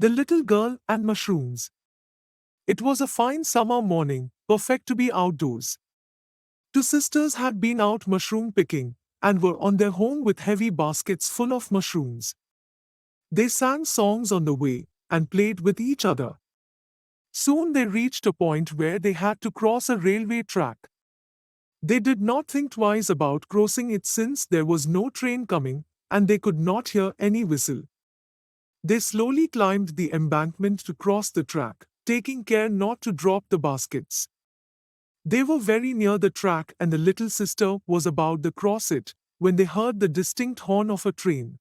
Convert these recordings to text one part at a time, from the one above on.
The Little Girl and Mushrooms. It was a fine summer morning, perfect to be outdoors. Two sisters had been out mushroom picking and were on their home with heavy baskets full of mushrooms. They sang songs on the way and played with each other. Soon they reached a point where they had to cross a railway track. They did not think twice about crossing it since there was no train coming and they could not hear any whistle. They slowly climbed the embankment to cross the track, taking care not to drop the baskets. They were very near the track and the little sister was about to cross it when they heard the distinct horn of a train.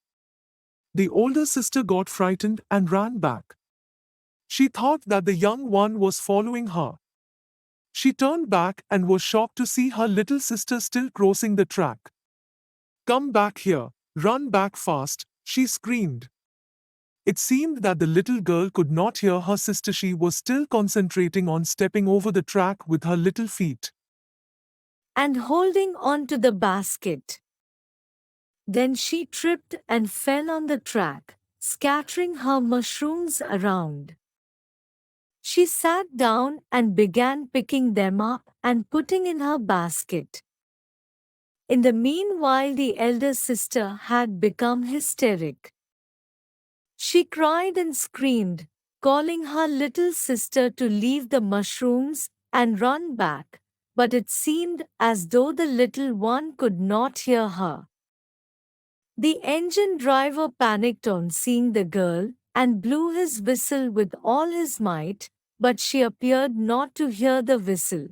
The older sister got frightened and ran back. She thought that the young one was following her. She turned back and was shocked to see her little sister still crossing the track. "Come back here, run back fast," she screamed. It seemed that the little girl could not hear her sister. She was still concentrating on stepping over the track with her little feet. And holding on to the basket. Then she tripped and fell on the track, scattering her mushrooms around. She sat down and began picking them up and putting in her basket. In the meanwhile, the elder sister had become hysteric. She cried and screamed, calling her little sister to leave the mushrooms and run back, but it seemed as though the little one could not hear her. The engine driver panicked on seeing the girl and blew his whistle with all his might, but she appeared not to hear the whistle.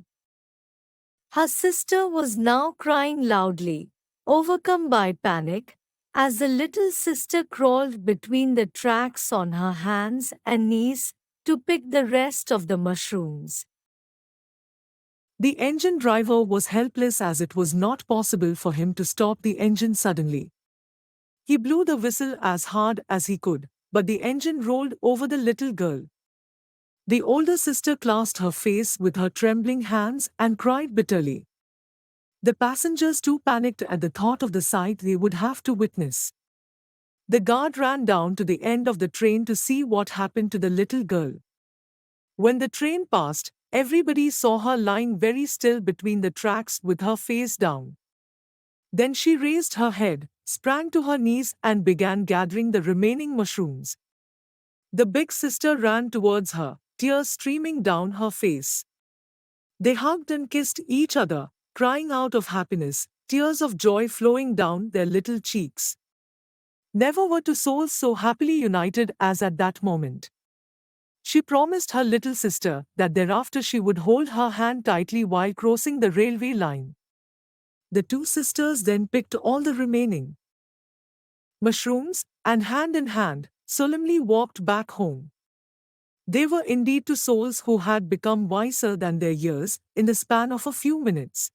Her sister was now crying loudly, overcome by panic, as the little sister crawled between the tracks on her hands and knees to pick the rest of the mushrooms. The engine driver was helpless as it was not possible for him to stop the engine suddenly. He blew the whistle as hard as he could, but the engine rolled over the little girl. The older sister clasped her face with her trembling hands and cried bitterly. The passengers too panicked at the thought of the sight they would have to witness. The guard ran down to the end of the train to see what happened to the little girl. When the train passed, everybody saw her lying very still between the tracks with her face down. Then she raised her head, sprang to her knees and began gathering the remaining mushrooms. The big sister ran towards her, tears streaming down her face. They hugged and kissed each other, crying out of happiness, tears of joy flowing down their little cheeks. Never were two souls so happily united as at that moment. She promised her little sister that thereafter she would hold her hand tightly while crossing the railway line. The two sisters then picked all the remaining mushrooms and, hand in hand, solemnly walked back home. They were indeed two souls who had become wiser than their years in the span of a few minutes.